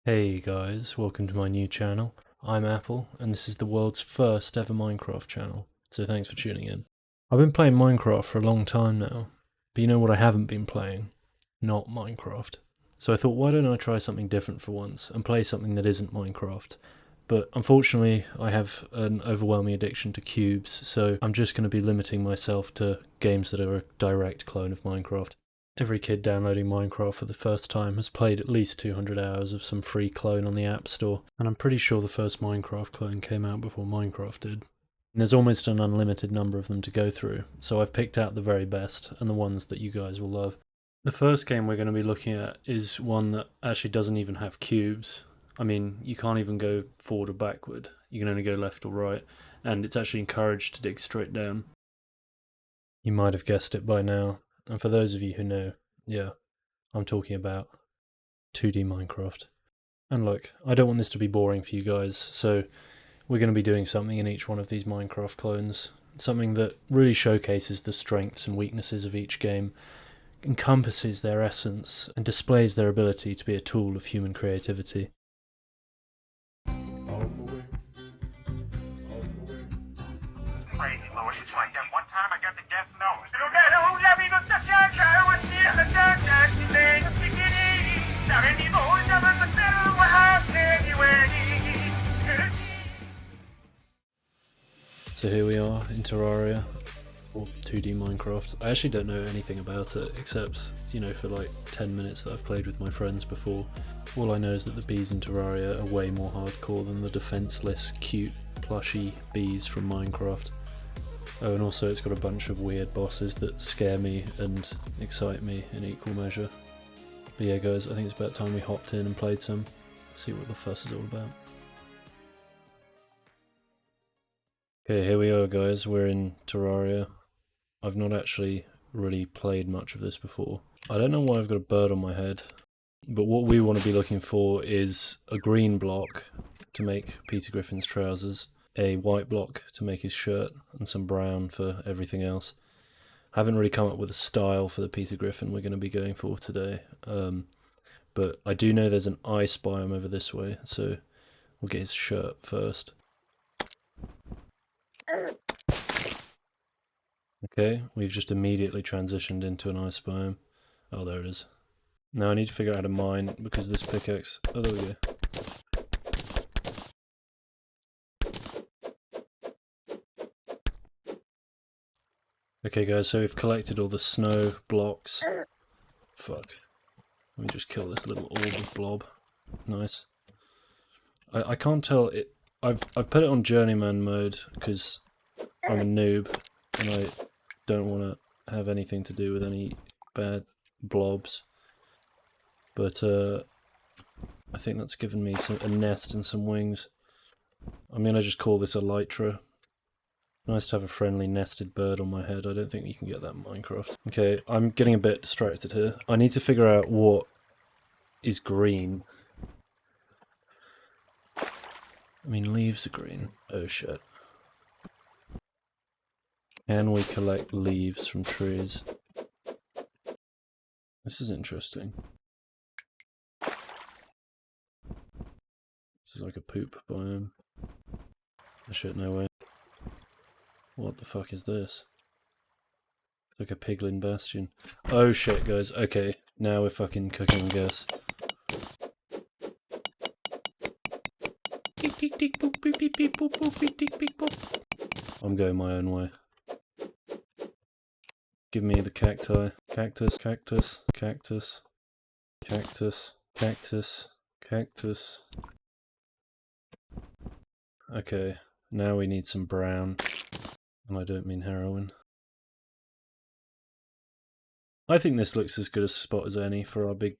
Hey guys, welcome to my new channel. I'm Apple, and this is the world's first ever Minecraft channel, so thanks for tuning in. I've been playing Minecraft for a long time now, but you know what I haven't been playing? Not Minecraft. So I thought, why don't I try something different for once, and play something that isn't Minecraft? But unfortunately, I have an overwhelming addiction to cubes, so I'm just going to be limiting myself to games that are a direct clone of Minecraft. Every kid downloading Minecraft for the first time has played at least 200 hours of some free clone on the App Store, and I'm pretty sure the first Minecraft clone came out before Minecraft did. And there's almost an unlimited number of them to go through, so I've picked out the very best, and the ones that you guys will love. The first game we're going to be looking at is one that actually doesn't even have cubes. I mean, you can't even go forward or backward, you can only go left or right, and it's actually encouraged to dig straight down. You might have guessed it by now. And for those of you who know, yeah, I'm talking about 2D Minecraft. And look, I don't want this to be boring for you guys, so we're going to be doing something in each one of these Minecraft clones. Something that really showcases the strengths and weaknesses of each game, encompasses their essence, and displays their ability to be a tool of human creativity. Crazy, Lois. It's like that one time I got the death note. So here we are in Terraria, or 2D Minecraft. I actually don't know anything about it, except, you know, for like 10 minutes that I've played with my friends before. All I know is that the bees in Terraria are way more hardcore than the defenseless, cute, plushy bees from Minecraft. Oh, and also it's got a bunch of weird bosses that scare me and excite me in equal measure. But yeah guys, I think it's about time we hopped in and played some. Let's see what the fuss is all about. Okay, here we are guys, we're in Terraria. I've not actually really played much of this before. I don't know why I've got a bird on my head, but what we want to be looking for is a green block to make Peter Griffin's trousers, a white block to make his shirt, and some brown for everything else. I haven't really come up with a style for the Peter Griffin we're going to be going for today, but I do know there's an ice biome over this way, so we'll get his shirt first. Okay, we've just immediately transitioned into an ice biome. Oh, there it is. Now I need to figure out how to mine because this pickaxe... Oh, there we go. Okay guys, so we've collected all the snow blocks. Fuck. Let me just kill this little orb of blob. Nice. I can't tell it. I've put it on journeyman mode because I'm a noob and I don't want to have anything to do with any bad blobs. But I think that's given me a nest and some wings. I'm gonna just call this Elytra. Nice to have a friendly nested bird on my head. I don't think you can get that in Minecraft. Okay, I'm getting a bit distracted here. I need to figure out what is green. I mean, leaves are green. Oh shit. Can we collect leaves from trees? This is interesting. This is like a poop biome. Oh shit, no way. What the fuck is this? Like a piglin bastion. Oh shit, guys. Okay, now we're fucking cooking on gas. I'm going my own way. Give me the cacti. Cactus, cactus, cactus, cactus, cactus, cactus. Okay, now we need some brown. And I don't mean heroin. I think this looks as good a spot as any for our big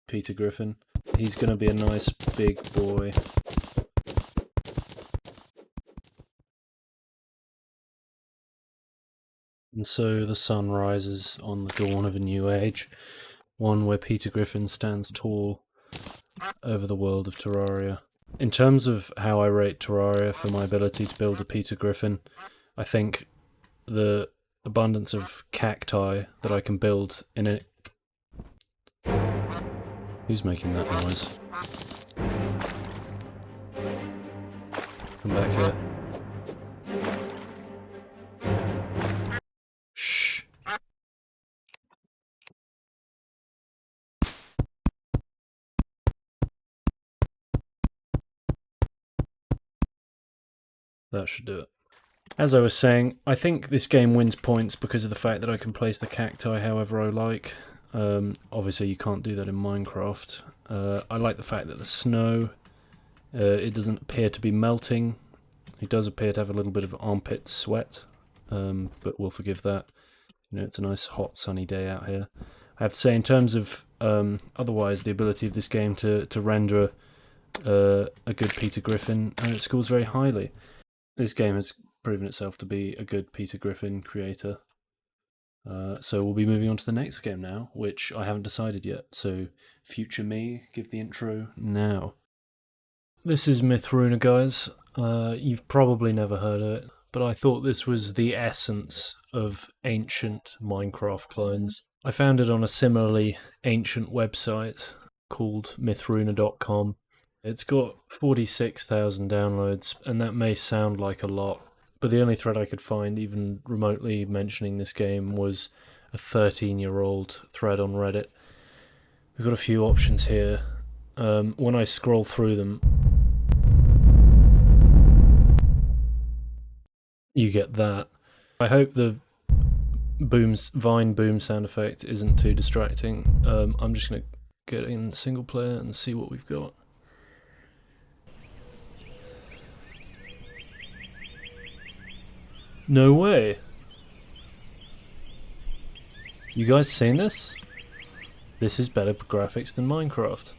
Peter Griffin. He's going to be a nice big boy. And so the sun rises on the dawn of a new age, one where Peter Griffin stands tall over the world of Terraria. In terms of how I rate Terraria for my ability to build a Peter Griffin, I think the abundance of cacti that I can build in it. Who's making that noise? Come back here. Shh. That should do it. As I was saying, I think this game wins points because of the fact that I can place the cacti however I like. Obviously you can't do that in Minecraft. I like the fact that the snow, it doesn't appear to be melting. It does appear to have a little bit of armpit sweat, but we'll forgive that. You know, it's a nice hot sunny day out here. I have to say, in terms of otherwise the ability of this game to render a good Peter Griffin, it scores very highly. This game has proven itself to be a good Peter Griffin creator. So we'll be moving on to the next game now, which I haven't decided yet. So future me, give the intro now. This is Mithruna, guys. You've probably never heard of it, but I thought this was the essence of ancient Minecraft clones. I found it on a similarly ancient website called mithruna.com. It's got 46,000 downloads, and that may sound like a lot, but the only thread I could find even remotely mentioning this game was a 13-year-old thread on Reddit. We've got a few options here. When I scroll through them, you get that. I hope the Vine boom sound effect isn't too distracting. I'm just going to get in single player and see what we've got. No way! You guys seen this? This is better graphics than Minecraft.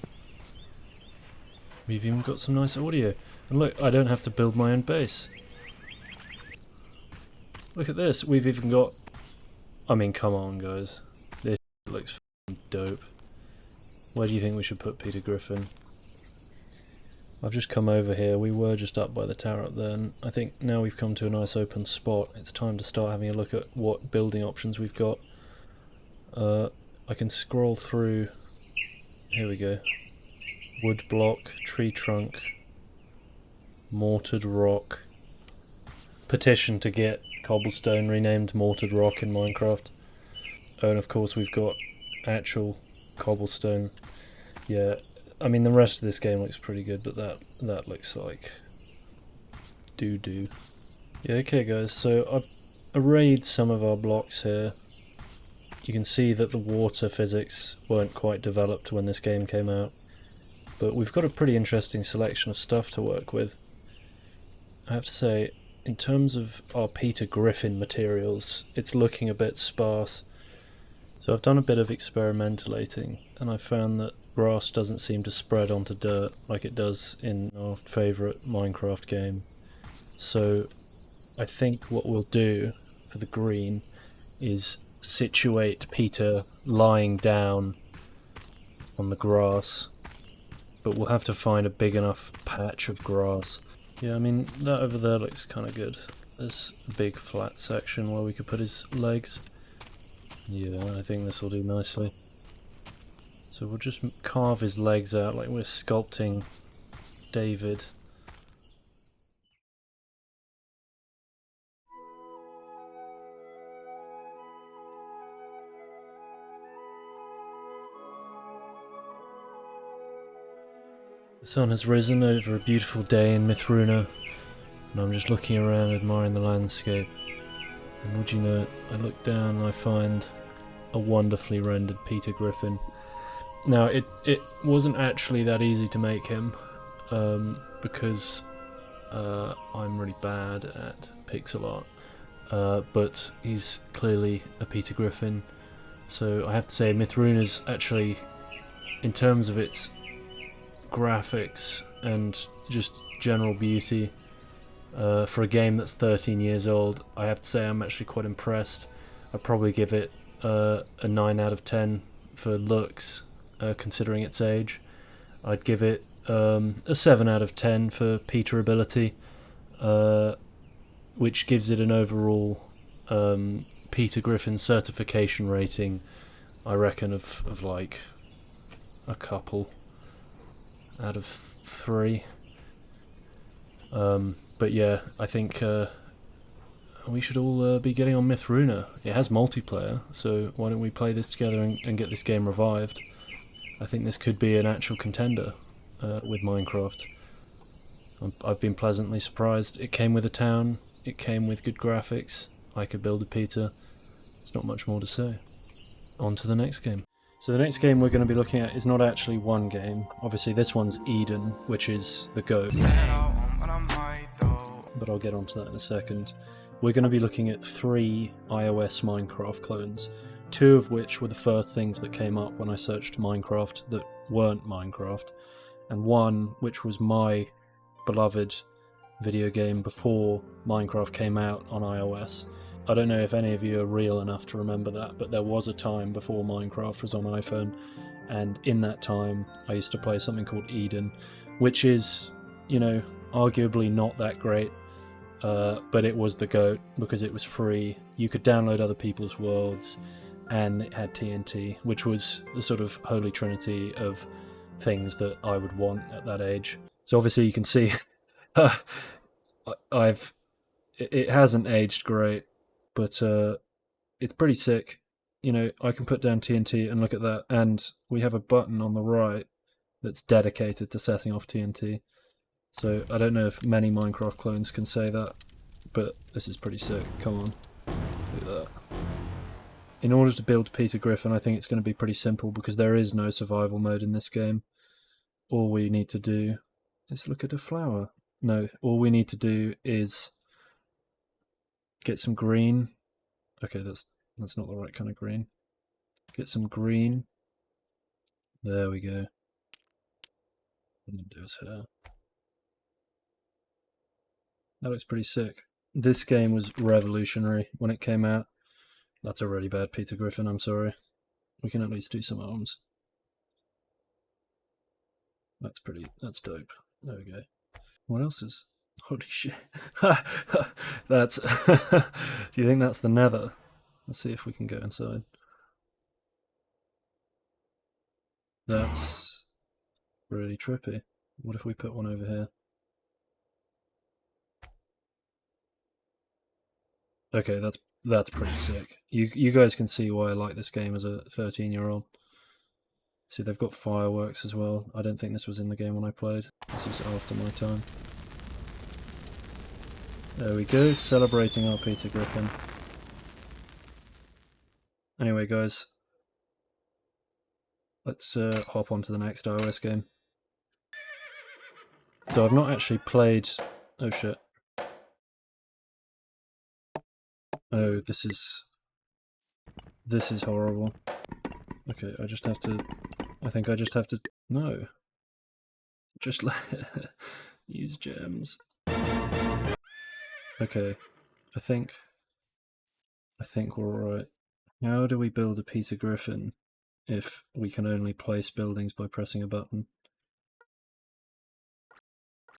We've even got some nice audio. And look, I don't have to build my own base. Look at this, we've even got... I mean, come on guys. This looks f***ing dope. Where do you think we should put Peter Griffin? I've just come over here, we were just up by the tower up there, and I think now we've come to a nice open spot, it's time to start having a look at what building options we've got. I can scroll through, here we go, wood block, tree trunk, mortared rock, petition to get cobblestone renamed mortared rock in Minecraft, and of course we've got actual cobblestone. Yeah, I mean the rest of this game looks pretty good, but that looks like doo-doo. Yeah, okay guys, so I've arrayed some of our blocks here. You can see that the water physics weren't quite developed when this game came out, but we've got a pretty interesting selection of stuff to work with. I have to say, in terms of our Peter Griffin materials, it's looking a bit sparse. So I've done a bit of experimentating, and I found that grass doesn't seem to spread onto dirt like it does in our favourite Minecraft game. So I think what we'll do for the green is situate Peter lying down on the grass, but we'll have to find a big enough patch of grass. Yeah, I mean, that over there looks kind of good. There's a big flat section where we could put his legs. Yeah, I think this will do nicely. So we'll just carve his legs out like we're sculpting David. The sun has risen over a beautiful day in Mithruna, and I'm just looking around admiring the landscape. And would you know it, I look down and I find a wonderfully rendered Peter Griffin. Now, it wasn't actually that easy to make him, because I'm really bad at pixel art, but he's clearly a Peter Griffin, so I have to say Mithruna's actually, in terms of its graphics and just general beauty, for a game that's 13 years old, I have to say I'm actually quite impressed. I'd probably give it a 9 out of 10 for looks, considering its age. I'd give it a 7 out of 10 for Peter ability, which gives it an overall Peter Griffin certification rating, I reckon, of like a couple out of 3. But yeah, I think we should all be getting on Mithruna. It has multiplayer, so why don't we play this together and get this game revived? I think this could be an actual contender with Minecraft. I've been pleasantly surprised. It came with a town, it came with good graphics, I could build a Peter. There's not much more to say. On to the next game. So the next game we're going to be looking at is not actually one game. Obviously this one's Eden, which is the GOAT. But I'll get onto that in a second. We're going to be looking at 3 iOS Minecraft clones, 2 of which were the first things that came up when I searched Minecraft that weren't Minecraft, and 1 which was my beloved video game before Minecraft came out on iOS. I don't know if any of you are real enough to remember that, but there was a time before Minecraft was on iPhone, and in that time I used to play something called Eden, which is, you know, arguably not that great, but it was the GOAT because it was free. You could download other people's worlds, and it had TNT, which was the sort of holy trinity of things that I would want at that age. So obviously you can see it hasn't aged great, but it's pretty sick. You know, I can put down TNT and look at that, and we have a button on the right that's dedicated to setting off TNT. So I don't know if many Minecraft clones can say that, but this is pretty sick. Come on, look at that. In order to build Peter Griffin, I think it's going to be pretty simple because there is no survival mode in this game. All we need to do is look at a flower. No, all we need to do is get some green. Okay, that's not the right kind of green. Get some green. There we go. I'm gonna do his hair. That looks pretty sick. This game was revolutionary when it came out. That's a really bad Peter Griffin, I'm sorry. We can at least do some arms. That's dope. There we go. What else is... Holy shit. That's... Do you think that's the nether? Let's see if we can go inside. That's really trippy. What if we put one over here? Okay, that's pretty sick. You guys can see why I like this game as a 13-year-old. See, they've got fireworks as well. I don't think this was in the game when I played. This is after my time. There we go, celebrating our Peter Griffin. Anyway, guys, let's hop on to the next iOS game. So I've not actually played... Oh shit. Oh, this is horrible. Okay, I just have to... I think I just have to... No. Just use gems. Okay, I think we're alright. How do we build a Peter Griffin if we can only place buildings by pressing a button?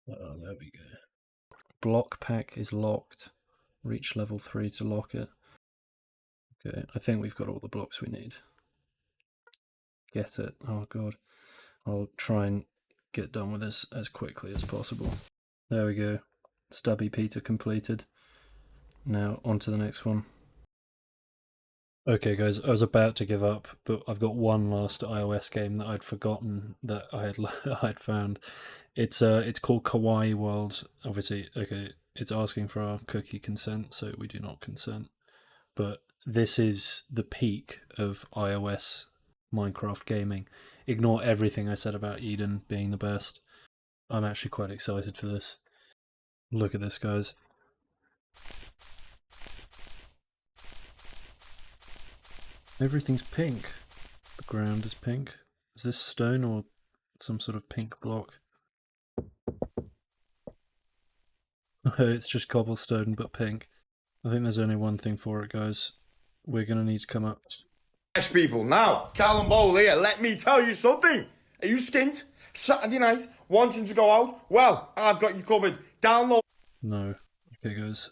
Oh, there we go. Block pack is locked. Reach level 3 to lock it. Okay, I think we've got all the blocks we need. Get it. Oh god. I'll try and get done with this as quickly as possible. There we go. Stubby Peter completed. Now on to the next one. Okay guys, I was about to give up, but I've got one last iOS game that I'd forgotten that I'd found. It's called Kawaii World. Obviously, okay, it's asking for our cookie consent, so we do not consent. But this is the peak of iOS Minecraft gaming. Ignore everything I said about Eden being the best. I'm actually quite excited for this. Look at this, guys. Everything's pink. The ground is pink. Is this stone or some sort of pink block? It's just cobblestone but pink. I think there's only one thing for it, guys. We're gonna need to come up. Yes, people. Now, Callum Bowl here, let me tell you something. Are you skint? Saturday night, wanting to go out? Well, I've got you covered. Download. No. Okay, guys.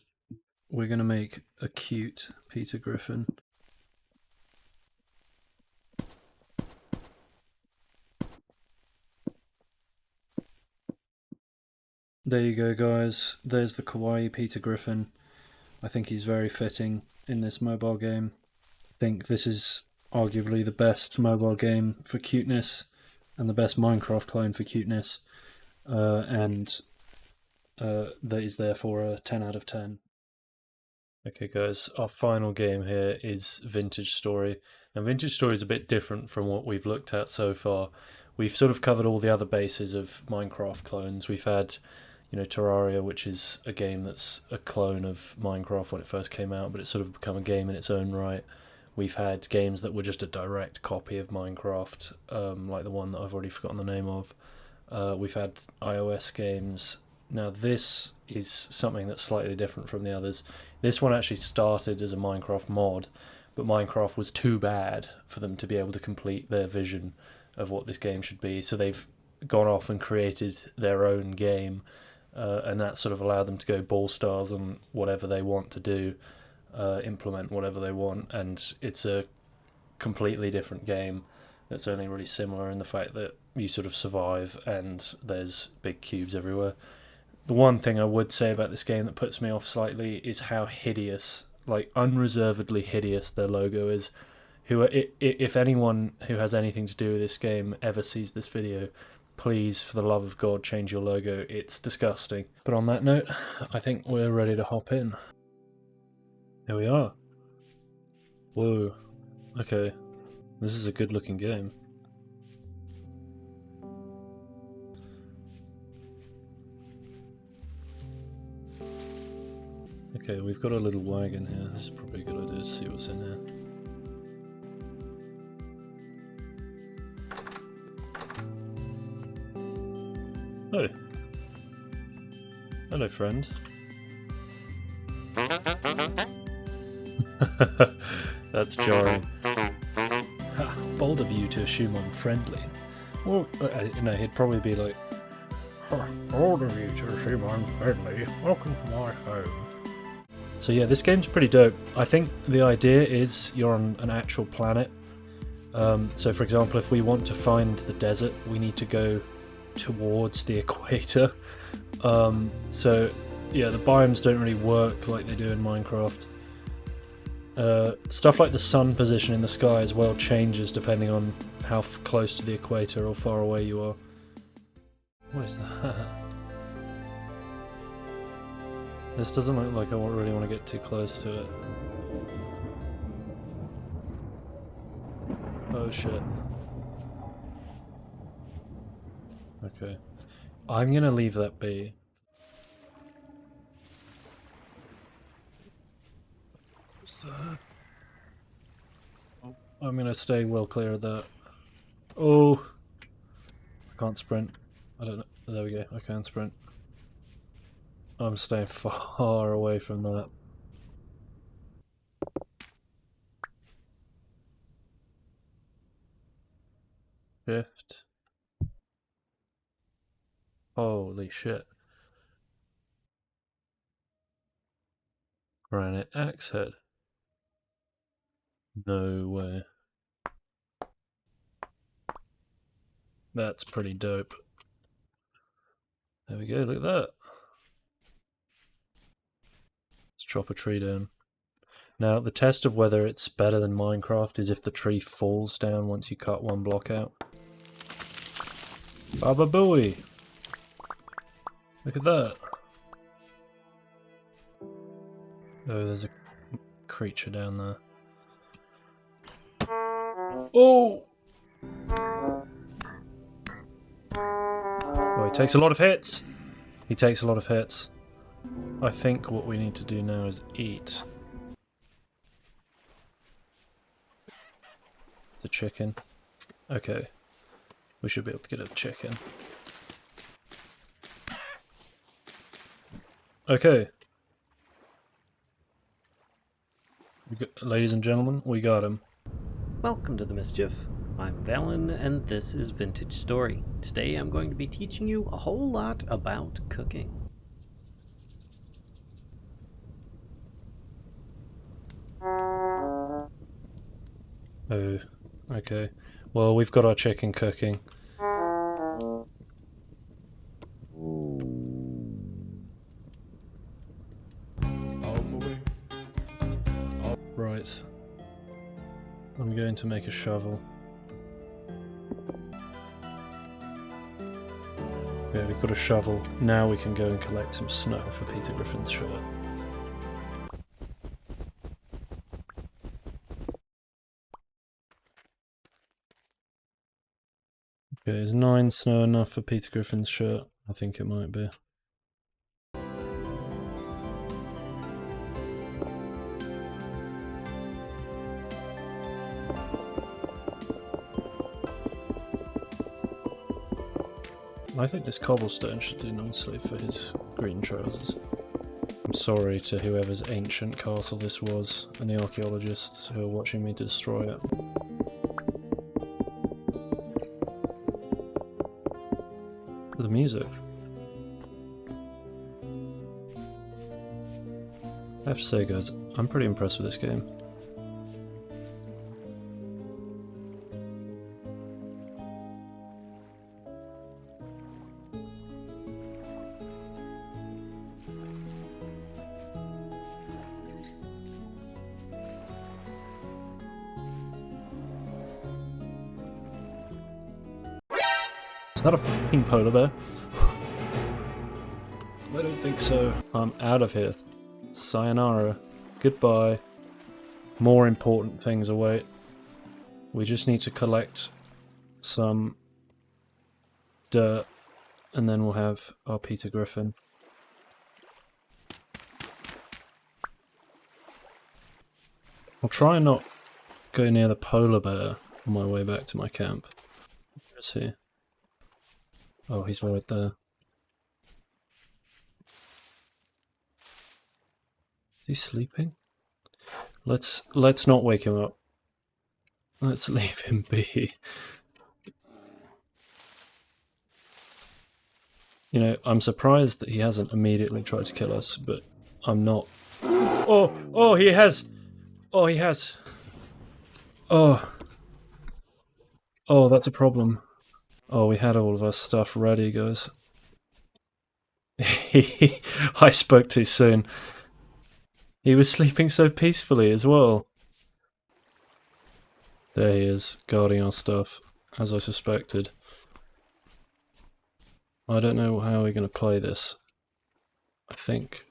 We're gonna make a cute Peter Griffin. There you go, guys. There's the kawaii Peter Griffin. I think he's very fitting in this mobile game. I think this is arguably the best mobile game for cuteness and the best Minecraft clone for cuteness. And that is therefore a 10 out of 10. Okay guys, our final game here is Vintage Story. Now Vintage Story is a bit different from what we've looked at so far. We've sort of covered all the other bases of Minecraft clones. We've had, Terraria, which is a game that's a clone of Minecraft when it first came out, but it's sort of become a game in its own right. We've had games that were just a direct copy of Minecraft, like the one that I've already forgotten the name of. We've had iOS games. Now this is something that's slightly different from the others. This one actually started as a Minecraft mod, but Minecraft was too bad for them to be able to complete their vision of what this game should be, so they've gone off and created their own game, and that sort of allowed them to go ball stars on whatever they want to do, implement whatever they want, and it's a completely different game that's only really similar in the fact that you sort of survive and there's big cubes everywhere. The one thing I would say about this game that puts me off slightly is how hideous, like unreservedly hideous, their logo is. If anyone who has anything to do with this game ever sees this video, please, for the love of God, change your logo. It's disgusting. But on that note, I think we're ready to hop in. Here we are. Whoa. Okay. This is a good looking game. Okay, we've got a little wagon here. This is probably a good idea to see what's in here. Oh. Hello, friend. That's jarring. Ha, bold of you to assume I'm friendly. Well, no, he'd probably be like, Bold of you to assume I'm friendly. Welcome to my home. So yeah, this game's pretty dope. I think the idea is you're on an actual planet. So for example, if we want to find the desert, we need to go towards the equator. So yeah, the biomes don't really work like they do in Minecraft. Stuff like the sun position in the sky as well changes depending on how close to the equator or far away you are. What is that? This doesn't look like I really want to get too close to it. Oh shit. Okay. I'm gonna leave that be. What's that? Oh, I'm gonna stay well clear of that. Oh! I can't sprint. I don't know. There we go. I can sprint. I'm staying far away from that. Shift. Holy shit. Granite axe head. No way. That's pretty dope. There we go, look at that. Let's chop a tree down. Now, the test of whether it's better than Minecraft is if the tree falls down once you cut one block out. Baba Booey! Look at that. Oh, there's a creature down there. Oh! Oh, he takes a lot of hits! He takes a lot of hits. I think what we need to do now is eat. The chicken. Okay. We should be able to get a chicken. Okay. Ladies and gentlemen, we got him. Welcome to the Mischief. I'm Valen, and this is Vintage Story. Today I'm going to be teaching you a whole lot about cooking. Oh, okay. Well, we've got our chicken cooking. Ooh. I'm going to make a shovel. Okay, we've got a shovel. Now we can go and collect some snow for Peter Griffin's shirt. Okay, is 9 snow enough for Peter Griffin's shirt? I think it might be. I think this cobblestone should do nicely for his green trousers. I'm sorry to whoever's ancient castle this was, and the archaeologists who are watching me destroy it. The music. I have to say, guys, I'm pretty impressed with this game. Is that a fucking polar bear? I don't think so. I'm out of here. Sayonara. Goodbye. More important things await. We just need to collect some dirt, and then we'll have our Peter Griffin. I'll try and not go near the polar bear on my way back to my camp. Where is he? Oh, he's right there. Is he sleeping? Let's not wake him up. Let's leave him be. You know, I'm surprised that he hasn't immediately tried to kill us, but I'm not. Oh, he has! Oh, he has! Oh, that's a problem. Oh, we had all of our stuff ready, guys. I spoke too soon. He was sleeping so peacefully as well. There he is, guarding our stuff, as I suspected. I don't know how we're going to play this. I think...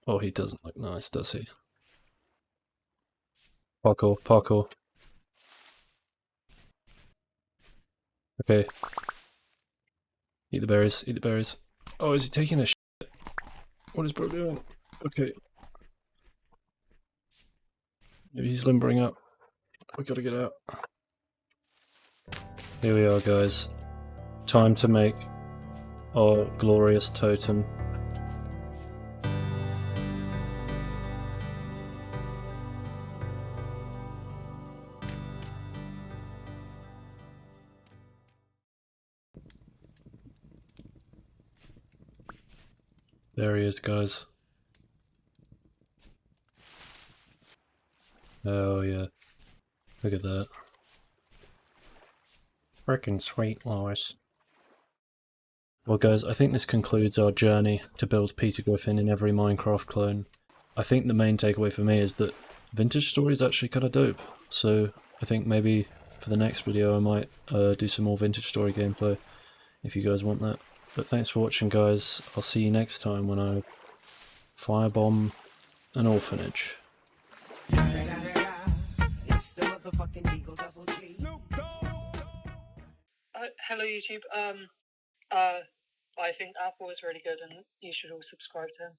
Oh, he doesn't look nice, does he? Parkour. Okay. Eat the berries. Oh, is he taking a shit? What is bro doing? Okay. Maybe he's limbering up. We gotta get out. Here we are, guys. Time to make our glorious totem. There he is, guys. Oh yeah. Look at that. Frickin' sweet, Lois. Well guys, I think this concludes our journey to build Peter Griffin in every Minecraft clone. I think the main takeaway for me is that Vintage Story is actually kind of dope. So I think maybe for the next video I might do some more Vintage Story gameplay, if you guys want that. But thanks for watching, guys. I'll see you next time when I firebomb an orphanage. Hello YouTube. I think Apple is really good and you should all subscribe to him.